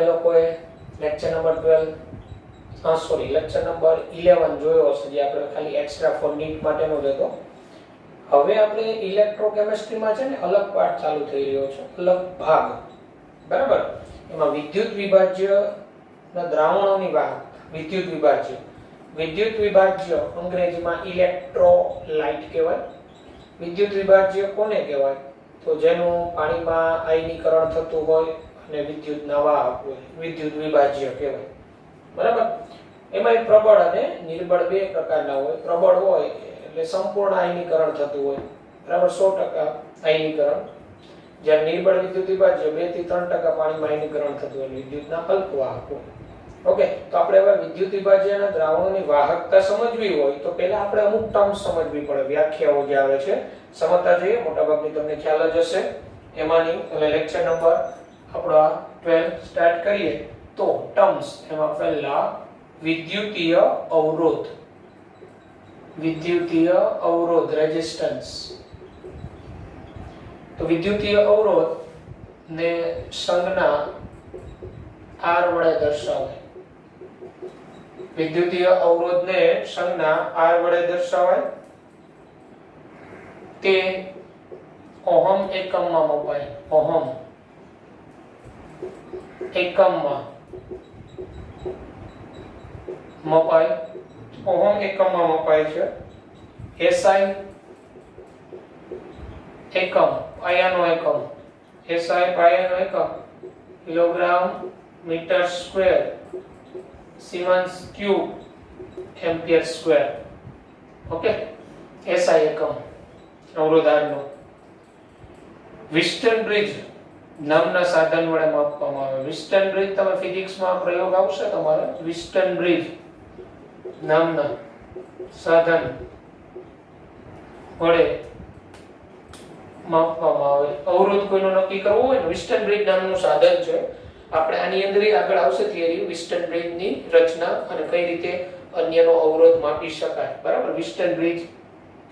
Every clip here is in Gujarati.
તમે લોકોએ લેક્ચર નંબર 12 લેક્ચર નંબર 11 જોયો હશે, જે આપણે ખાલી એક્સ્ટ્રા ફોર નીટ માટેનો જ હતો. હવે આપણે ઇલેક્ટ્રોકેમિસ્ટ્રીમાં છે ને અલગ પાઠ ચાલુ થઈ રહ્યો છે, અલગ ભાગ. બરાબર? એમાં વિદ્યુત વિભાજ્યના દ્રાવણોની વાહકતા, વિદ્યુત વિભાજ્ય અંગ્રેજીમાં ઇલેક્ટ્રોલાઇટ કહેવાય. વિદ્યુત વિભાજ્ય કોને કહેવાય? તો જેનું પાણીમાં આયનીકરણ થતું હોય અને વિદ્યુતના વાહક હોય, વિદ્યુત વિભાજ્ય કહેવાય. બરાબર? એમાં પ્રબળ અને નિર્બળ બે પ્રકારના હોય. પ્રબળ હોય એટલે સંપૂર્ણ આયનીકરણ થતું હોય, બરાબર, 100% આયનીકરણ. જ્યારે નિર્બળ વિદ્યુત વિભાજ્ય 2 થી 3% પાણીમાં આયનીકરણ થતું હોય, વિદ્યુતના અલ્પવાહક હોય. ઓકે, તો આપણે હવે વિદ્યુત વિભાજ્યના દ્રાવણોની વાહકતા સમજવી હોય તો પહેલા આપણે અમુક ટર્મ્સ સમજવી પડે, વ્યાખ્યાઓ જે આવે છે સમજતા જઈએ. મોટાભાગની તમને ખ્યાલ જ હશે. એમાંની હવે લેક્ચર નંબર આપણો 12 સ્ટાર્ટ કરીએ તો ટર્મ્સ એમાં પહેલા વિદ્યુતીય અવરોધ રેઝિસ્ટન્સ. તો વિદ્યુતીય અવરોધ ને સંજ્ઞા R વડે દર્શાવાય. વિદ્યુતીય અવરોધને સંજ્ઞા R વડે દર્શાવાય. તે ઓહમ એકમમાં મપાય. ઓહમ એકમમાં મપાય. ઓહમ એકમમાં મપાય છે. SI એકમ, પાયાનો એકમ. SI પાયાનો એકમ kilogram metre square siemens cube ampere square. Okay, SI એકમ અવરોધારનો. વિસ્ટન બ્રિજ નામના સાધન વડે માપવામાં આવે. વિસ્ટન બ્રિજ તમે ફિઝિક્સમાં પ્રયોગ આવશે તમારે. વિસ્ટન બ્રિજ નામના સાધન વડે માપવામાં આવે. અવરોધ કોઈનો નક્કી કરવો હોય ને, વિસ્ટન બ્રિજ નામનું સાધન છે. આપણે આની અંદર આગળ આવશે થિયરી, વિસ્ટન બ્રિજની રચના અને કઈ રીતે અન્યનો અવરોધ માપી શકાય. બરાબર? વિસ્ટન બ્રિજ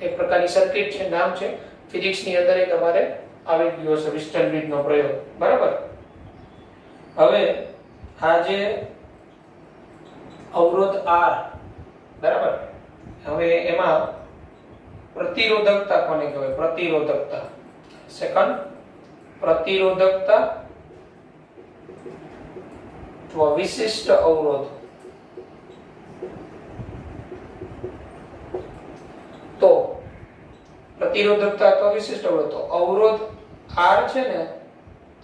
એક પ્રકારની સર્કિટ છે, નામ છે. ફિઝિક્સની અંદર એ તમારે આવી ગયો છે વિસ્ટન બ્રિજનો પ્રયોગ. બરાબર? હવે આ જે અવરોધ R, બરાબર, હવે એમાં પ્રતિરોધકતા કોને કહેવાય? પ્રતિરોધકતા. સેકન્ડ, પ્રતિરોધકતા અથવા વિશિષ્ટ અવરોધ. તો પ્રતિરોધકતા અથવા વિશિષ્ટ અવરોધ. તો અવરોધ R છે ને,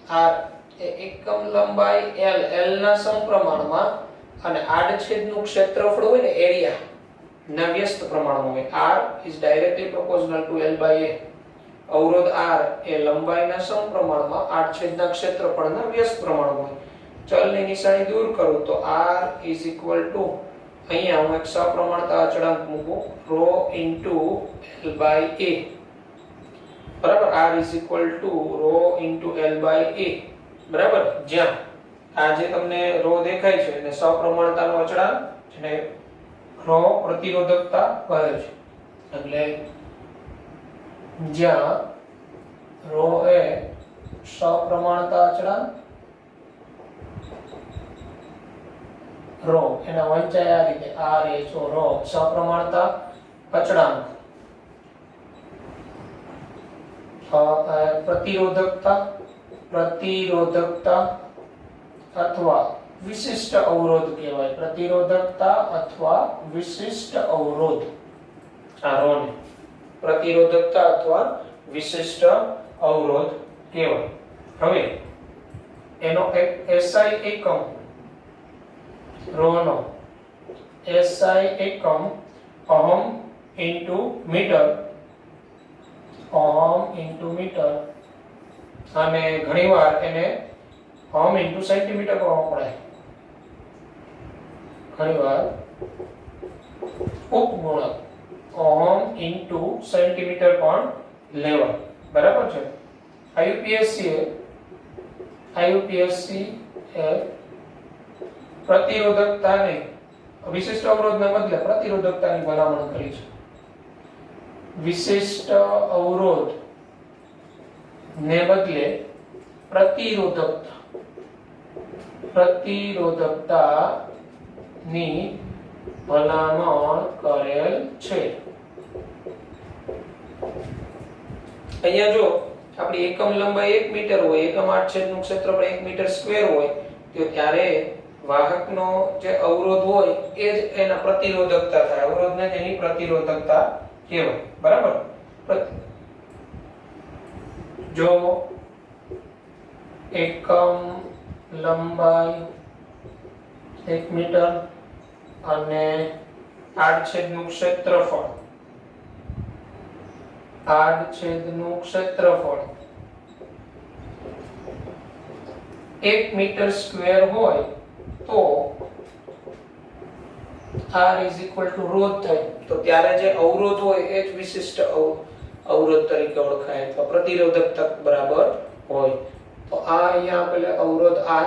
R એ એકમ લંબાઈ L ના સમપ્રમાણમાં અને આડછેદનું ક્ષેત્રફળ હોય ને, એરિયા ના વ્યસ્ત પ્રમાણમાં હોય. R is directly proportional to L by A. અવરોધ R એ લંબાઈના સમપ્રમાણમાં આડછેદના ક્ષેત્રફળના વ્યસ્ત પ્રમાણમાં હોય. ચલની નિશાની દૂર કરું તો R is equal to, અહીંયા હું એક સપ્રમાણતા અચળાંક મૂકું, ρ into L by A. બરાબર? R is equal to ρ into L by A. બરાબર? જ્યાં આ જે તમને ρ દેખાય છે એને સપ્રમાણતાનો અચળાંક, જેને ρ પ્રતિરોધકતા કહે છે. એટલે જ્યાં ρ એ સપ્રમાણતા અચળાંક, ρ એના વંચાય આ રીતે R H O, ρ સપ્રમાણતા અચળાંક. પ્રતિરોધકતા અથવા વિશિષ્ટ અવરોધ કહેવાય. પ્રતિરોધકતા અથવા વિશિષ્ટ અવરોધ. આ ρ ને પ્રતિરોધકતા અથવા વિશિષ્ટ અવરોધ કહેવાય. હવે એનો એક SI એકમ, ρ નો SI એકમ ohm into metre. Ohm into metre. અને ઘણીવાર એને ઓહમ ઇન્ટુ સેન્ટીમીટર પણ વપરાય. ઘણીવાર ઉપગુણક ઓહમ ઇન્ટુ સેન્ટીમીટર પણ લેવાય. બરાબર છે? IUPAC એ પ્રતિરોધકતાને વિશિષ્ટ અવરોધના બદલે પ્રતિરોધકતાની ભલામણ કરી છે. વિશિષ્ટ અવરોધ ને બદલે પ્રતિરોધકતા પ્રતિરોધકતાની ભલામણ કરેલ છે. અહીંયા જો આપણી એકમ લંબાઈ 1 મીટર હોય, એકમ આડછેદનું ક્ષેત્રફળ 1 મીટર સ્ક્વેર હોય તો ત્યારે વાહકનો જે અવરોધ હોય એ જ એના પ્રતિરોધકતા થાય. અવરોધને તેની પ્રતિરોધકતા કહેવાય. બરાબર? જો એકમ લંબાઈ 1 મીટર અને આડછેદનું ક્ષેત્રફળ 1 મીટર સ્ક્વેર હોય તો r રોધ થાય. તો ત્યારે જે અવરોધ હોય એ જ વિશિષ્ટ અવરોધ તરીકે ઓળખાય અથવા પ્રતિરોધકતા બરાબર હોય. તો આ અહીંયા આપણે અવરોધ r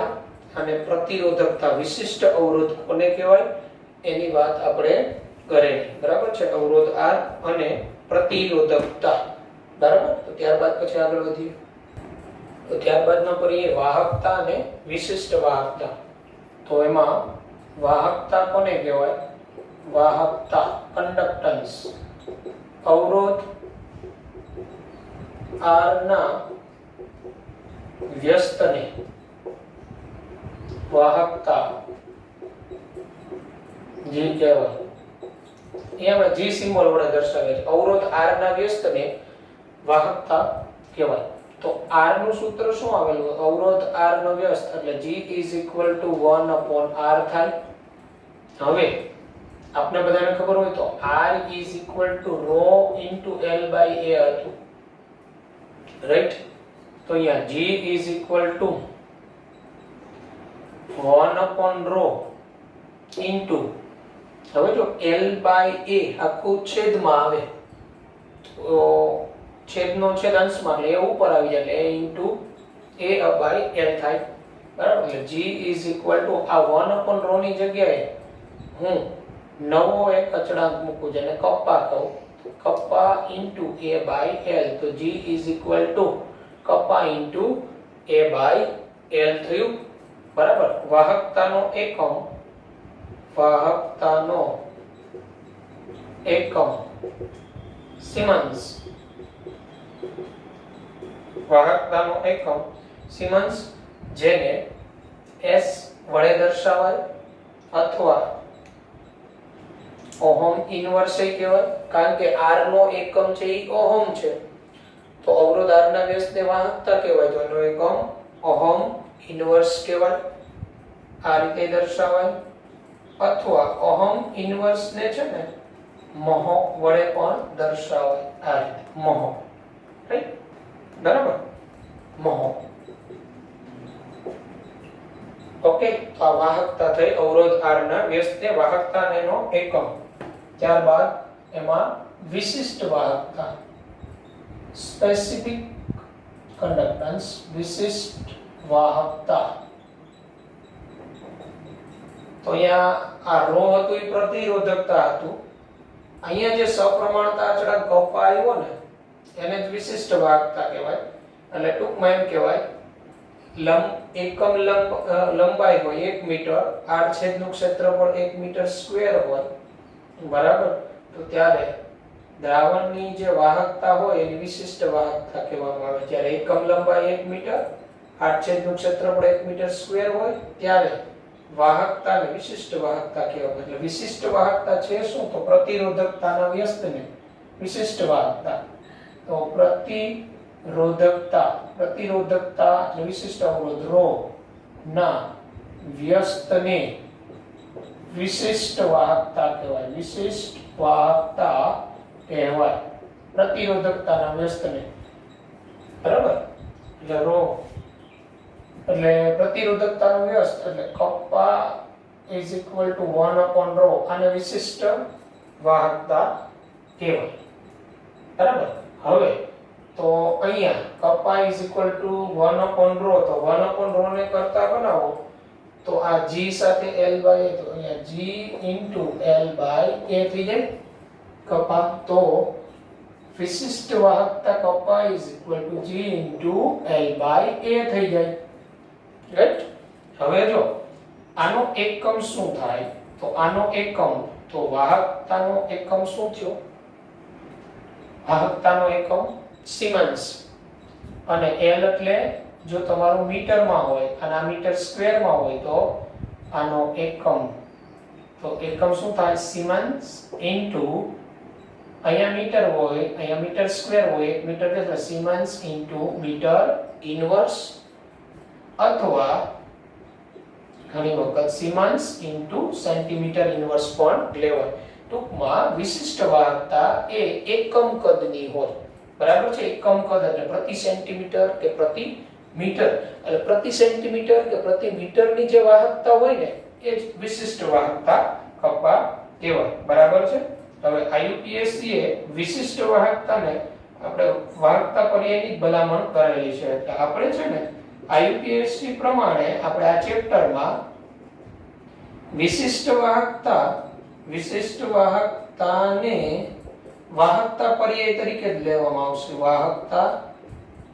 અને પ્રતિરોધકતા વિશિષ્ટ અવરોધ કોને કહેવાય એની વાત આપણે કરેલી. બરાબર છે? અવરોધ r અને પ્રતિરોધકતા. બરાબર? તો ત્યારબાદ પછી આગળ વધીએ. તો ત્યારબાદમાં પડીએ વાહકતા અને વિશિષ્ટ વાહકતા. તો એમાં વાહકતા કોને કહેવાય? વાહકતા કંડક્ટન્સ અવરોધ r ના વ્યસ્તને વાહકતા G કહેવાય. અહીંયા G સિમ્બોલ વડે દર્શાવે છે. અવરોધ r ના વ્યસ્તને વાહકતા કહેવાય. તો r નું સૂત્ર શું આવેલું? અવરોધ r નો વ્યસ્ત એટલે G = 1/r થાય. હવે આપણે બધાને ખબર હોય તો r = ρ * L/A હતું. રાઈટ? તો અહીંયા G = 1/ρ ઇન્ટુ હવે જો L/A આખું છેદમાં આવે તો છેદનો છેદ અંશમાં એટલે એ ઉપર આવી જાય એટલે A/L થાય. બરાબર? એટલે G = આ 1/ρ ની જગ્યાએ હું નવો એક અચળાંક મૂકું જેને કપ્પા કહું. Kappa into A/L. તો G = કપ્પા ઇન્ટુ A/L થયું. બરાબર? વાહકતાનો એકમ સિમન્સ. વાહકતાનો એકમ સિમન્સ જેને S વડે દર્શાવાય અથવા ઓહમ ઇન્વર્સ કહેવાય. કારણ કે r નો એકમ છે એ ઓહમ છે. તો અવરોધ r ના વ્યસ્તને વાહકતા કહેવાય. તો એનો એકમ ઓહમ ઇન્વર્સ કહેવાય. આ રીતે દર્શાવાય. અથવા ઓહમ ઇન્વર્સ ને છે ને મહો વડે પણ દર્શાવાય. આ રીતે મહો. રાઈટ? બરાબર? મહો. ઓકે. તો આ વાહકતા થઈ અવરોધ r ના વ્યસ્તને વાહકતા એનો એકમ. ત્યારબાદ એમાં વિશિષ્ટ વાહકતા સ્પેસિફિક કંડક્ટન્સ વિશિષ્ટ વાહકતા. તો અહીંયા આ ρ હતું એ પ્રતિરોધકતા હતું. અહીંયા જે સપ્રમાણતા અચળાંક કપ્પા આવ્યો ને એને જ વિશિષ્ટ વાહકતા કહેવાય. એટલે ટૂંકમાં એમ કહેવાય એકમ લંબાઈ હોય 1 મીટર, આડછેદનું ક્ષેત્રફળ 1 મીટર સ્ક્વેર હોય. બરાબર? તો ત્યારે દ્રાવણની જે વાહકતા હોય એની વિશિષ્ટ વાહકતા કહેવામાં આવે. જ્યારે એકમ લંબાઈ 1 મીટર, આડછેદનું ક્ષેત્રફળ 1 મીટર સ્ક્વેર હોય ત્યારે વાહકતાને વિશિષ્ટ વાહકતા કહેવામાં. એટલે વિશિષ્ટ વાહકતા છે શું? તો પ્રતિરોધકતાના વ્યસ્તને વિશિષ્ટ વાહકતા. તો પ્રતિરોધકતા એટલે વિશિષ્ટ અવરોધ ρ ના વ્યસ્તને વિશિષ્ટ વાહકતા કહેવાય. વિશિષ્ટ વાહકતા કહેવાય પ્રતિરોધકતાના વ્યસ્તને. બરાબર? એટલે ρ એટલે પ્રતિરોધકતાનો વ્યસ્ત એટલે કપ્પા = 1/ρ. આને વિશિષ્ટ વાહકતા કહેવાય. બરાબર? હવે તો અહીંયા કપ્પા = 1/ρ. તો 1/ρ ને કરતા બનાવો તો આ G સાથે L/A. તો અહીંયા G * L/A થઈ જાય કપ્પા. તો વિશિષ્ટ વાહકતા કપ્પા = G * L/A થઈ જાય. રાઈટ? હવે જો આનો એકમ શું થાય, તો આનો એકમ, તો વાહકતાનો એકમ શું થયો? વાહકતાનો એકમ સિમન્સ, અને L એટલે જો તમારું મીટરમાં હોય અને આ મીટર સ્ક્વેરમાં હોય તો આનો એકમ, તો એકમ શું થાય? સિમન્સ ઇન્ટુ, અહીંયા મીટર હોય, અહીંયા મીટર સ્ક્વેર હોય, 1 મીટર એટલે સિમન્સ ઇન્ટુ મીટર ઇન્વર્સ, અથવા ઘણી વખત સિમન્સ ઇન્ટુ સેન્ટીમીટર ઇન્વર્સ પણ લેવાય. ટૂંકમાં વિશિષ્ટ વાહકતા એ એકમ કદની હોય, બરાબર છે? એકમ કદ એટલે પ્રતિ સેન્ટીમીટર કે પ્રતિ મીટર, એટલે પ્રતિ સેન્ટીમીટર કે પ્રતિ મીટરની જે વાહકતા હોય ને એ જ વિશિષ્ટ વાહકતા કહેવાય, બરાબર છે? હવે IUPAC એ વિશિષ્ટ વાહકતાને આપણે વાહકતા પર્યાયની ભલામણ કરેલી છે. એટલે આપણે છે ને IUPAC પ્રમાણે આપણે આ ચેપ્ટરમાં વિશિષ્ટ વાહકતાને વાહકતા પર્યાય તરીકે જ લેવામાં આવશે. વાહકતા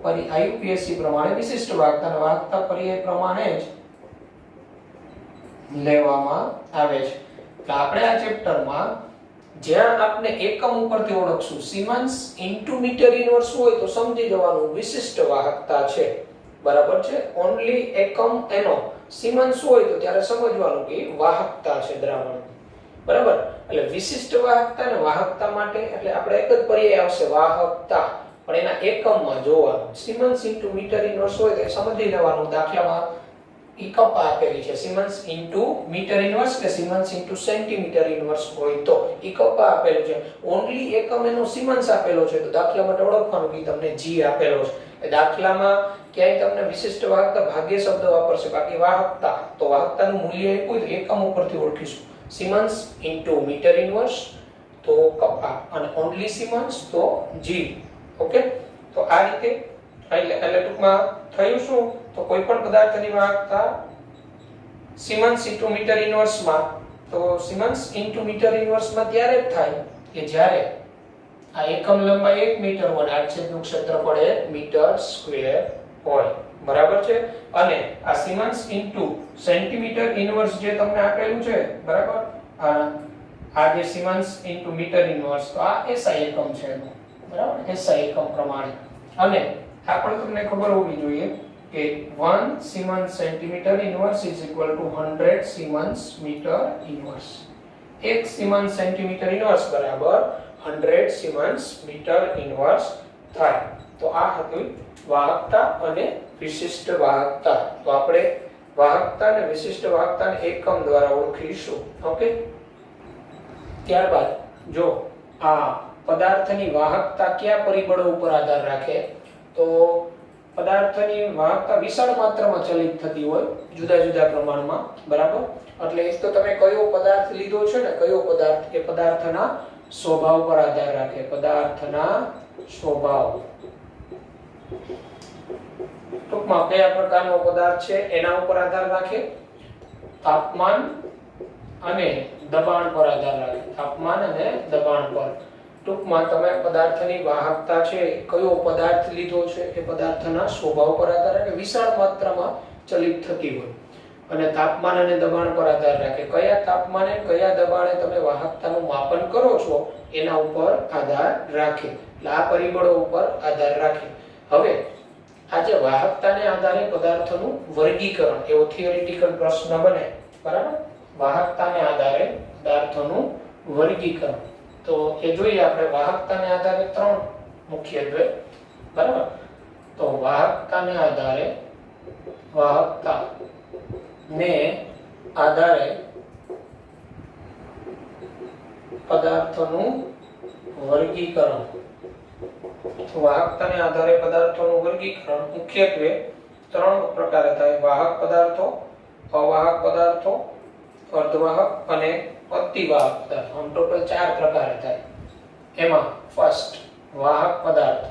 પર્યાય IUPAC પ્રમાણે વિશિષ્ટ વાહકતા પર્યાય પ્રમાણે જ લેવામાં આવે છે. એટલે આપણે આ ચેપ્ટરમાં જ્યાં આપણે એકમ ઉપરથી ઓળખશું, સિમન્સ ઇન્ટુ મીટર ઇન્વર્સ હોય તો સમજી જવાનું વિશિષ્ટ વાહકતા છે, બરાબર છે? ઓન્લી એકમ એનો સિમન્સ હોય તો ત્યારે સમજવાનું કે વાહકતા છે દ્રાવણ, બરાબર? એટલે વિશિષ્ટ વાહકતા અને વાહકતા માટે એટલે આપણે એક જ પર્યાય આવશે વાહકતા, પણ એના એકમમાં જોવાનું. સિમન્સ ઇન્ટુ મીટર ઇન્વર્સ હોય તો સમજી લેવાનું. દાખલામાં એકમ આપેલી છે, સિમન્સ ઇન્ટુ મીટર ઇન્વર્સ કે સિમન્સ ઇન્ટુ સેન્ટીમીટર ઇન્વર્સ હોય તો એકમ આપેલું છે. ઓન્લી એકમ એનો સિમન્સ આપેલો છે તો દાખલા માટે ઓળખવાનું કે તમને G આપેલો છે. એ દાખલામાં ક્યાંય તમને વિશિષ્ટ વાહકતા ભાગ્ય શબ્દ વાપરશે, બાકી વાહકતા તો વાહકતાનું મૂલ્ય આપ્યું તો એકમ ઉપરથી ઓળખીશું. સિમન્સ ઇન્ટુ મીટર ઇન્વર્સ તો કપા, અને ઓન્લી સિમન્સ તો G. ઓકે, તો આ રીતે એટલે ટૂંકમાં થયું શું? તો કોઈ પણ પદાર્થની વાહકતા સિમન્સ ઇન્ટુ મીટર ઇન્વર્સમાં, તો સિમન્સ ઇન્ટુ મીટર ઇન્વર્સમાં ત્યારે જ થાય કે જ્યારે આ એકમ લંબાઈ 1 મીટર હોય, આડછેદનું ક્ષેત્રફળ 1 મીટર સ્ક્વેર હોય, બરાબર છે? અને આ સિમન્સ ઇન્ટુ સેન્ટીમીટર ઇન્વર્સ જે તમને આપેલું છે, બરાબર? આ જે સિમન્સ ઇન્ટુ મીટર ઇન્વર્સ, તો આ SI એકમ છે, બરાબર? SI એકમ પ્રમાણે. અને આ પણ તમને ખબર હોવી જોઈએ કે 1 siemens centimetre inverse is equal to 100 siemens metre inverse. 1 siemens centimetre inverse બરાબર 100 સિમન્સ મીટર ઇન્વર્સ થાય. તો આ હતું વાહકતા અને વિશિષ્ટ વાહકતા. તો આપણે વાહકતા અને વિશિષ્ટ વાહકતાને એકમ દ્વારા ઓળખીશું. ઓકે, ત્યારબાદ જો આ પદાર્થની વાહકતા કયા પરિબળો ઉપર આધાર રાખે, તો પદાર્થની વાહકતા વિશાળ માત્રામાં ચલિત થતી હોય, જુદા જુદા પ્રમાણમાં, બરાબર? એટલે એક તો તમે કયો પદાર્થ લીધો છે ને, કયો પદાર્થ, એ પદાર્થના સ્વભાવ પર આધાર રાખે. પદાર્થના સ્વભાવ, ટૂંકમાં કયા પ્રકારનો પદાર્થ છે એના ઉપર આધાર રાખે. તાપમાન અને દબાણ પર આધાર રાખે. તાપમાન અને દબાણ પર. ટૂંકમાં તમે પદાર્થની વાહકતા છે, કયો પદાર્થ લીધો છે એ પદાર્થના સ્વભાવ પર આધાર રાખે, વિશાળ માત્રામાં ચલિત થતી હોય. અને તાપમાન અને દબાણ પર આધાર રાખે. કયા તાપમાને કયા દબાણે તમે વાહકતાનું માપન કરો છો એના ઉપર આધાર રાખે. એટલે આ પરિબળો ઉપર આધાર રાખે. હવે આજે વાહકતાને આધારે પદાર્થોનું વર્ગીકરણ એવો થિયોરિટિકલ પ્રશ્ન બને, બરાબર? વાહકતાને આધારે પદાર્થોનું વર્ગીકરણ, તો એ જોઈએ આપણે. વાહકતાને આધારે 3 મુખ્યત્વે, બરાબર? તો વાહકતાને આધારે પદાર્થોનું વર્ગીકરણ. વાહકતાને આધારે પદાર્થોનું વર્ગીકરણ મુખ્યત્વે 3 પ્રકારે થાય. વાહક પદાર્થો, અવાહક પદાર્થો, અર્ધવાહક અને અતિવાહક પદાર્થો. આમ ટોટલ 4 પ્રકારે થાય. એમાં ફર્સ્ટ વાહક પદાર્થો.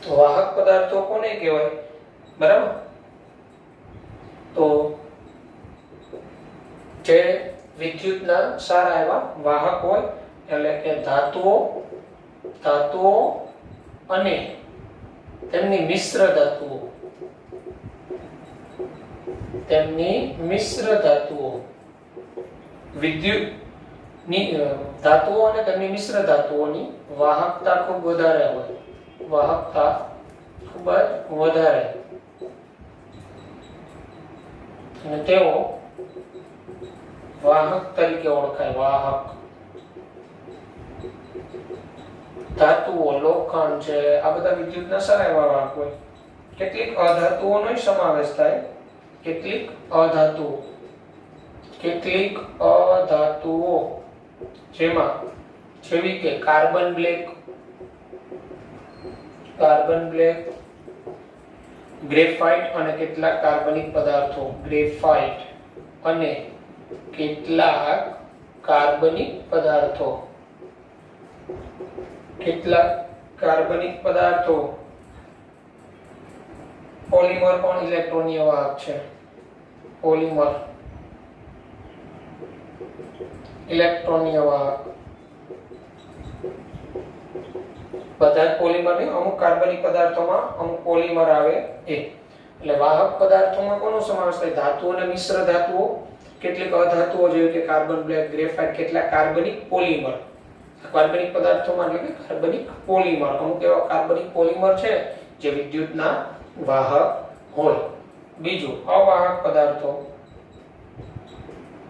તો વાહક પદાર્થો કોને કહેવાય, બરાબર? તો જે વિદ્યુતના સારા એવા વાહક હોય, એટલે કે ધાતુઓ અને તેમની મિશ્ર ધાતુઓ, તેમની મિશ્ર ધાતુઓ વિદ્યુત ની ધાતુઓ અને તેમની મિશ્ર ધાતુઓની વાહકતા ખૂબ વધારે હોય, વાહકતા ખૂબ જ વધારે, અને તેઓ વાહક તરીકે ઓળખાય. વાહક ધાતુઓ લોખંડ છે, આ બધા વિદ્યુતના સારા એવા વાહક હોય. કેટલીક અધાતુઓનો સમાવેશ થાય, કેટલીક અધાતુઓ જેમાં જેવી કે કાર્બન બ્લેક, ગ્રેફાઇટ અને કેટલાક કાર્બનિક પદાર્થો, ગ્રેફાઇટ અને કેટલાક કાર્બનિક પદાર્થો, પોલિમર પણ ઇલેક્ટ્રોનીય વાહક છે. પોલિમર ઇલેક્ટ્રોનીય વાહક, બધા જ પોલિમર ને અમુક કાર્બનિક પદાર્થોમાં અમુક પોલિમર આવે એટલે વાહક પદાર્થોમાં કોનો સમાવેશ થાય? ધાતુ અને મિશ્ર ધાતુઓ, કેટલીક અધાતુઓ જેવી કે કાર્બન બ્લેક, ગ્રેફાઇટ, કેટલાક કાર્બનિક પોલિમર. કાર્બનિક પદાર્થોમાં એટલે કે કાર્બનિક પોલિમર, અમુક એવા કાર્બનિક પોલિમર છે જે વિદ્યુતના વાહક હોય. બીજું અવાહક પદાર્થો,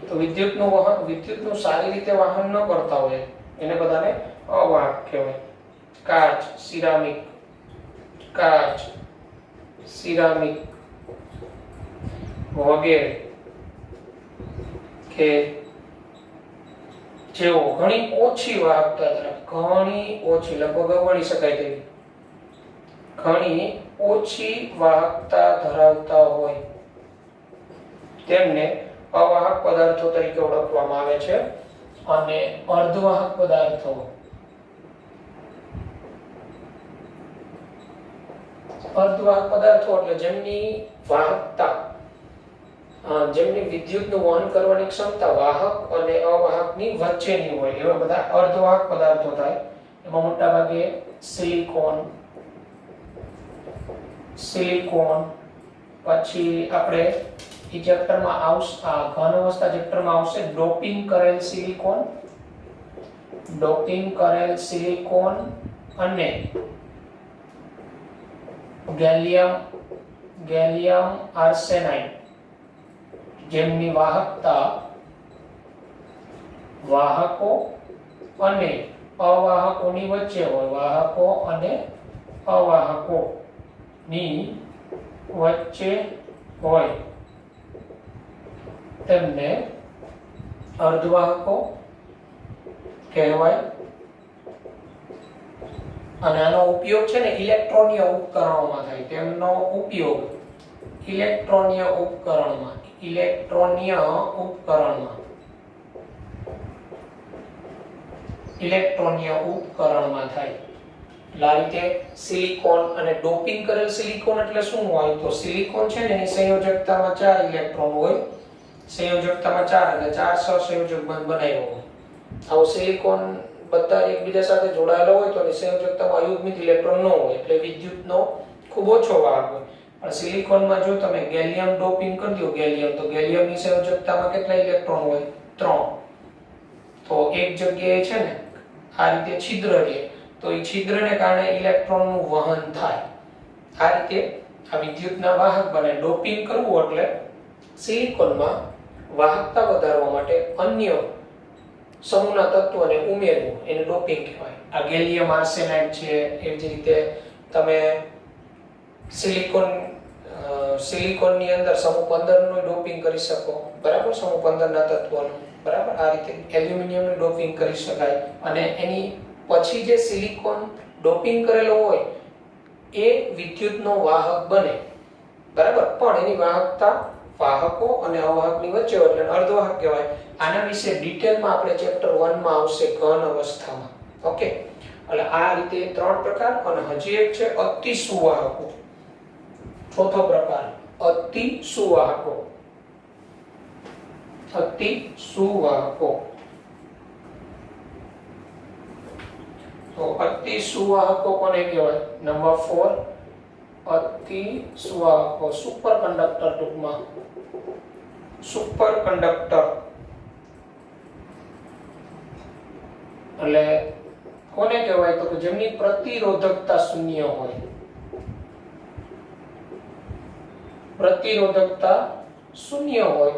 તો વિદ્યુતનું સારી રીતે વહન ન કરતા હોય એને બધાને અવાહક કહેવાય. કાચ, સિરામિક વગેરે કે જેઓ ઘણી ઓછી વાહકતા ધરાવે, ઘણી ઓછી, લગભગ ગણી શકાય તેવી ઘણી ઓછી વાહકતા ધરાવતા હોય તેમને અવાહક પદાર્થો તરીકે ઓળખવામાં આવે છે. અને અર્ધવાહક પદાર્થો, એટલે જેમની વાહકતા, જેમની વિદ્યુતનું વહન કરવાની ક્ષમતા વાહક અને અવાહકની વચ્ચેની હોય એવા બધા અર્ધવાહક પદાર્થો થાય. એમાં મોટા ભાગે સિલિકોન, પછી આપણે ઈ ચેપ્ટરમાં આવશે, આ ઘન અવસ્થા ચેપ્ટરમાં આવશે ડોપિંગ કરેલ સિલિકોન અને ગેલિયમ આર્સેનાઇડ જેમની વાહકતા વાહકો અને અવાહકોની વચ્ચે હોય, વાહકો અને અવાહકોની વચ્ચે હોય તેમને અર્ધવાહકો કહેવાય. અને આનો ઉપયોગ છે ને ઇલેક્ટ્રોનીય ઉપકરણોમાં થાય. તેમનો ઉપયોગ ઇલેક્ટ્રોનીય ઉપકરણમાં થાય. આ રીતે સિલિકોન અને ડોપિંગ કરેલ સિલિકોન એટલે શું હોય? તો સિલિકોન છે ને એની સંયોજકતામાં 4 ઇલેક્ટ્રોન હોય, સંયોજકતામાં 4 અને 4 સહસંયોજક બંધ બનાવ્યો હોય. આવો સિલિકોન બધા એકબીજા સાથે જોડાયેલો હોય તો એની સંયોજકતામાં અયુગ્મિત ઇલેક્ટ્રોન ન હોય એટલે વિદ્યુતનો ખૂબ ઓછો વાહક હોય. પણ સિલિકોનમાં જો તમે ગેલિયમ ડોપિંગ કરી દો, તો ગેલિયમની સંયોજકતામાં કેટલા ઇલેક્ટ્રોન હોય? 3. તો એક જગ્યાએ છે ને આ રીતે છિદ્ર રહે તો એ છિદ્રને કારણે ઇલેક્ટ્રોનનું વહન થાય. આ રીતે આ વિદ્યુતના વાહક બને. ડોપિંગ કરવું એટલે સિલિકોનમાં વાહકતા વધારવા માટે અન્ય સમૂહના તત્વોને ઉમેરવું, એને ડોપિંગ કહેવાય. આ ગેલિયમ આર્સેનાઇડ છે, એ જ રીતે તમે સિલિકોનની અંદર સમૂહ 15 નું ડોપિંગ કરી શકો, બરાબર, સમૂહ 15 ના તત્વોનું, બરાબર. આ રીતે એલ્યુમિનિયમનું ડોપિંગ કરી શકાય. અને એની પછી જે સિલિકોન ડોપિંગ કરેલો હોય એ વિદ્યુતનો વાહક બને, બરાબર, પણ એની વાહકતા વાહકો અને અવાહકની વચ્ચે હોય એટલે અર્ધવાહક કહેવાય. આના વિશે ડિટેલમાં આપણે ચેપ્ટર 1 માં આવશે, ઘન અવસ્થામાં. ઓકે, એટલે આ રીતે 3 પ્રકાર. અને હજી એક છે અતિ સુવાહકો, ચોથો પ્રકાર અતિ સુવાહકો. તો અતિ સુવાહકો કોને કહેવાય? નંબર 4 અતિ સુવાહકો, સુપર કંડક્ટર, ટૂંકમાં સુપર કંડક્ટર એટલે કોને કહેવાય તો કે જેમની પ્રતિરોધકતા શૂન્ય હોય, પ્રતિરોધકતા શૂન્ય હોય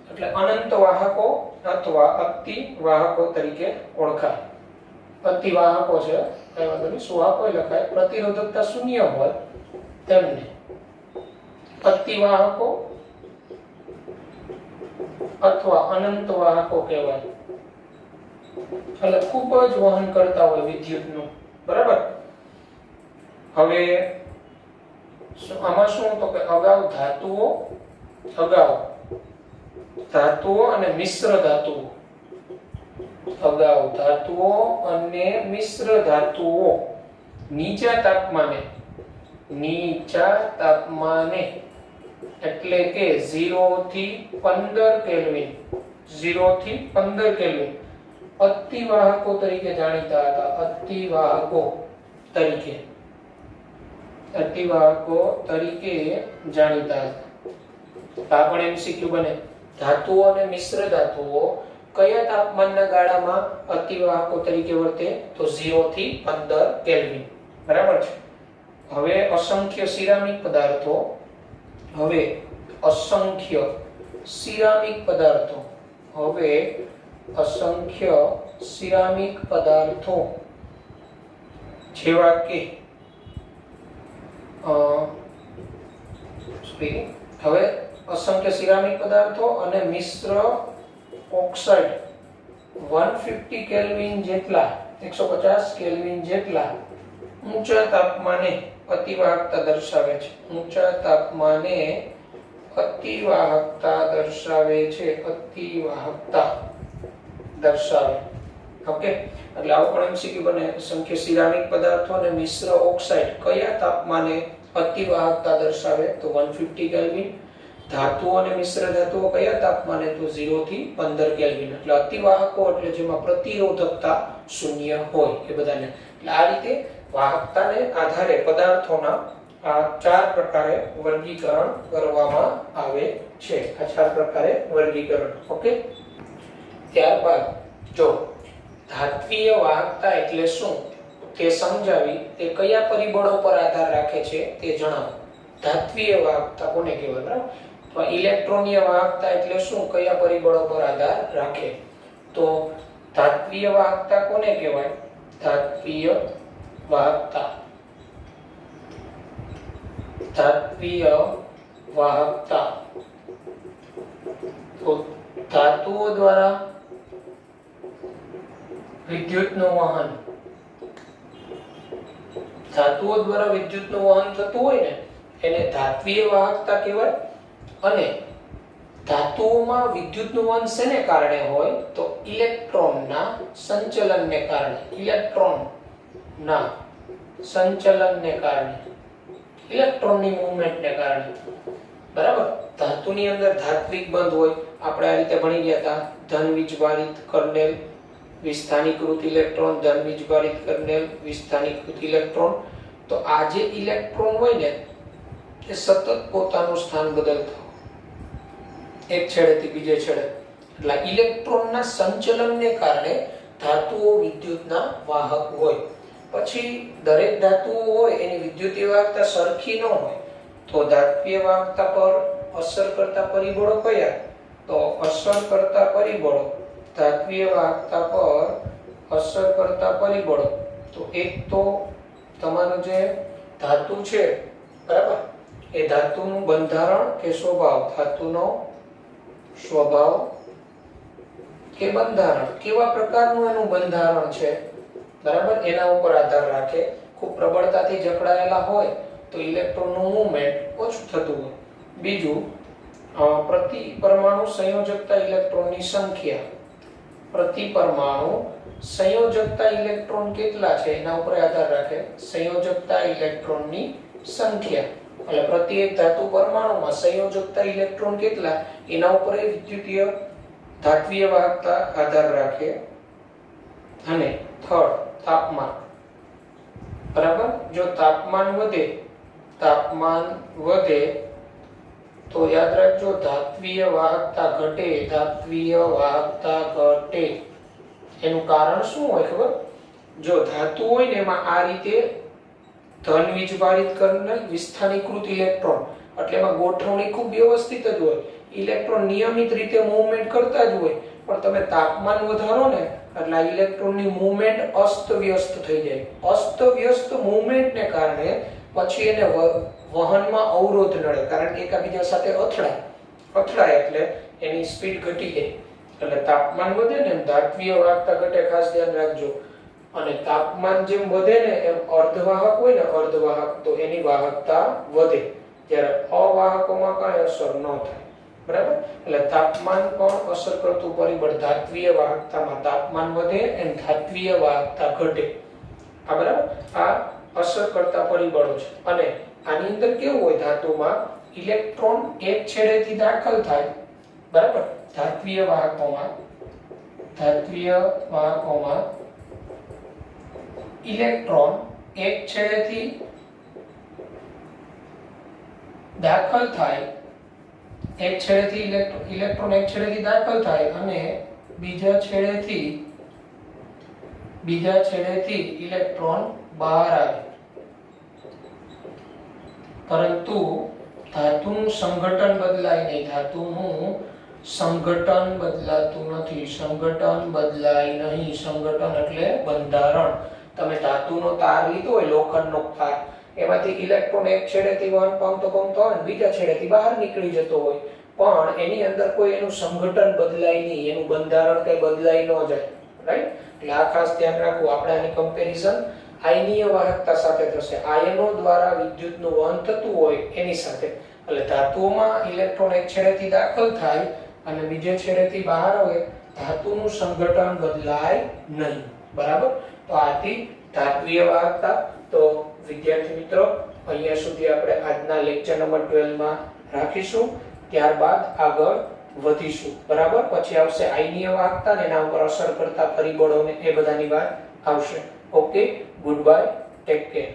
એટલે અનંત વાહકો અથવા અતિ વાહકો તરીકે ઓળખાય. અતિ વાહકો છે કઈ વાંધો નહીં, સુવાહકો લખાય, પ્રતિરોધકતા શૂન્ય હોય તેમને અતિ વાહકો અથવા અનંત વાહકો કહેવાય. એટલે ખૂબ જ વહન કરતા હોય વિદ્યુતનું, બરાબર. હવે આમાં શું તો કે અગાઉ ધાતુઓ અને મિશ્ર ધાતુઓ, અગાઉ ધાતુઓ અને મિશ્ર ધાતુઓ નીચા તાપમાને એટલે કે 0 થી 15 કેલ્વિન, 0 થી 15 કેલ્વિન અતિવાહકો તરીકે જાણીતા હતા. અતિવાહકો તરીકે જાણીતા હતા. આ પણ એમસીક્યુ બને. ધાતુઓ અને મિશ્ર ધાતુઓ કયા તાપમાનના ગાળામાં અતિવાહકો તરીકે વર્તે તો 0 થી 15 કેલ્વિન, બરાબર છે. હવે અસંખ્ય સિરામિક પદાર્થો, જેવા કે અસંખ્ય સિરામિક પદાર્થો અને મિશ્ર ઓક્સાઇડ 150 કેલ્વિન જેટલા, 150 કેલ્વિન જેટલા ઊંચા તાપમાને અતિવાહકતા દર્શાવે છે. ઊંચા તાપમાને અતિવાહકતા દર્શાવે. ઓકે, એટલે આવો પણ એમસીક્યુ બને. અસંખ્ય સિરામિક પદાર્થો અને મિશ્ર ઓક્સાઇડ કયા તાપમાને અતિવાહકતા દર્શાવે તો 150 કેલ્વિન. ધાતુઓ અને મિશ્ર ધાતુઓ કયા તાપમાને તો 0 થી 15 કેલ્વિન. એટલે અતિવાહકો એટલે જેમાં પ્રતિરોધકતા શૂન્ય હોય એ બધાને. એટલે આ રીતે વાહકતાને આધારે પદાર્થોના આ 4 પ્રકારે વર્ગીકરણ કરવામાં આવે છે. આ 4 પ્રકારે વર્ગીકરણ. ઓકે, ત્યારબાદ જો ધાત્વીય વાહકતા એટલે શું તે સમજાવી તે કયા પરિબળો પર આધાર રાખે છે તે જણાવો. ધાત્વીય વાહકતા કોને કહેવાય, બરાબર. તો ઇલેક્ટ્રોનીય વાહકતા એટલે શું, કયા પરિબળો પર આધાર રાખે તો ધાત્વીય વાહકતા કોને કહેવાય. ધાત્વીય વાહકતા તો ધાતુઓ દ્વારા વિદ્યુતનું વહન, થતું હોય ને એને ધાત્વીય વાહકતા કહેવાય. અને ધાતુઓમાં વિદ્યુતનું વહન શેને કારણે હોય તો ઇલેક્ટ્રોનના સંચલનને કારણે, ઇલેક્ટ્રોનની મૂવમેન્ટને કારણે, બરાબર. ધાતુની અંદર ધાત્વિક બંધ હોય, આપણે આ રીતે ભણી ગયા હતા. ધન વીજભારિત કર્નેલ, વિસ્થાનીકૃત ઇલેક્ટ્રોન, ધન વીજભારિત કર્નેલ, વિસ્થાનીકૃત ઇલેક્ટ્રોન. તો આ જે ઇલેક્ટ્રોન હોય ને એ સતત પોતાનું સ્થાન બદલતો એક છેડેથી બીજે છેડે. એટલે ઇલેક્ટ્રોનના સંચલનને કારણે ધાતુઓ વિદ્યુતના વાહક હોય. પછી દરેક ધાતુઓ હોય એની વિદ્યુતીય વાહકતા સરખી ન હોય તો ધાત્વીય વાહકતા પર અસર કરતા પરિબળો કયા તો ધાત્વીય વાહકતા પર અસર કરતા પરિબળો તો એક તો તમારું જે ધાતુ છે, બરાબર, એ ધાતુનું બંધારણ કે સ્વભાવ, ધાતુનો સ્વભાવ કે બંધારણ, કેવા પ્રકારનું એનું બંધારણ છે, બરાબર, એના ઉપર આધાર રાખે. ખૂબ પ્રબળતાથી જકડાયેલા હોય તો ઇલેક્ટ્રોનનું મૂવમેન્ટ ઓછું થતું હોય. બીજું, પ્રતિ પરમાણુ સંયોજકતા ઇલેક્ટ્રોનની સંખ્યા, પ્રતિ પરમાણુ સંયોજકતા ઇલેક્ટ્રોન કેટલા છે એના ઉપર આધાર રાખે સંયોજકતા ઇલેક્ટ્રોનની સંખ્યા. એટલે પ્રતિ એક ધાતુ પરમાણુમાં સંયોજકતા ઇલેક્ટ્રોન કેટલા એના ઉપર વિદ્યુતીય ધાત્વીય વાહકતા આધાર રાખે. અને થર્ડ, તાપમાન, બરાબર. જો તાપમાન વધે તાપમાન વધે તો યાદ રાખજો ધાત્વીય વાહકતા ઘટે, ધાત્વીય વાહકતા ઘટે. એનું કારણ શું હોય ખબર? જો ધાતુ હોય ને એમાં આ રીતે ધન વીજભારિત કર્નલ, વિસ્થાનીકૃત ઇલેક્ટ્રોન, એટલે એમાં ગોઠવણી ખૂબ વ્યવસ્થિત જ હોય, ઇલેક્ટ્રોન નિયમિત રીતે મૂવમેન્ટ કરતા જ હોય. પણ તમે તાપમાન વધારો ને એટલે આ ઇલેક્ટ્રોનની મૂવમેન્ટ અસ્તવ્યસ્ત થઈ જાય. અસ્તવ્યસ્ત મૂવમેન્ટને કારણે પછી એને વહનમાં અવરોધ નડે, કારણ કે એકબીજા સાથે અથડાય એટલે એની સ્પીડ ઘટી જાય. એટલે તાપમાન વધે ને એમ ધાત્વીય વાહકતા ઘટે, ખાસ ધ્યાન રાખજો. અને તાપમાન જેમ વધે ને એમ અર્ધવાહક હોય ને અર્ધવાહક, તો એની વાહકતા વધે, જ્યારે અવાહકોમાં કાંઈ અસર ન થાય. બરાબર? એટલે તાપમાન પણ અસર કરતું પરિબળ. ધાત્વીય વાહકતામાં તાપમાન વધે અને ધાત્વીય વાહકતા ઘટે. આ બરાબર, આ અસર કરતા પરિબળો છે. અને આની અંદર કેવું હોય, ધાતુમાં ઇલેક્ટ્રોન એક છેડેથી દાખલ થાય, બરાબર? ધાત્વીય વાહકોમાં ઇલેક્ટ્રોન એક છેડેથી દાખલ થાય, ઇલેક્ટ્રોન એક છેડેથી દાખલ થાય અને બીજા છેડેથી ઇલેક્ટ્રોન બહાર આવે. પરંતુ ધાતુનું સંઘટન બદલાય નહીં, ધાતુનું સંઘટન બદલાતું નથી. સંઘટન બદલાય નહીં. સંઘટન એટલે બંધારણ. તમે ધાતુનો તાર લીધો હોય, લોખંડનો તાર, એમાંથી ઇલેક્ટ્રોન એક છેડેથી વહન પામતો હોય અને બીજા છેડેથી બહાર નીકળી જતો હોય, પણ એની અંદર કોઈ એનું સંઘટન બદલાય નહીં, એનું બંધારણ કઈ બદલાઈ ન જાય. રાઈટ? એટલે આ ખાસ ધ્યાન રાખવું. આપણે આની કમ્પેરિઝન આયનીય વાહકતા સાથે થશે. આયનો દ્વારા વિદ્યુતનું વહન થતું હોય એની સાથે. એટલે ધાતુઓમાં ઇલેક્ટ્રોન એક છેડેથી દાખલ થાય અને બીજે છેડેથી બહાર આવે, ધાતુનું સંઘટન બદલાય નહીં. બરાબર? તો આથી ધાત્વીય વાહકતા. તો વિદ્યાર્થી મિત્રો, અહીંયા સુધી આપણે આજના લેક્ચર નંબર 12 માં રાખીશું. ત્યારબાદ આગળ વધીશું. બરાબર? પછી આવશે આયનીય વાહકતા ને એના ઉપર અસર કરતા પરિબળો ને એ બધાની વાત આવશે. Okay, good bye, take care.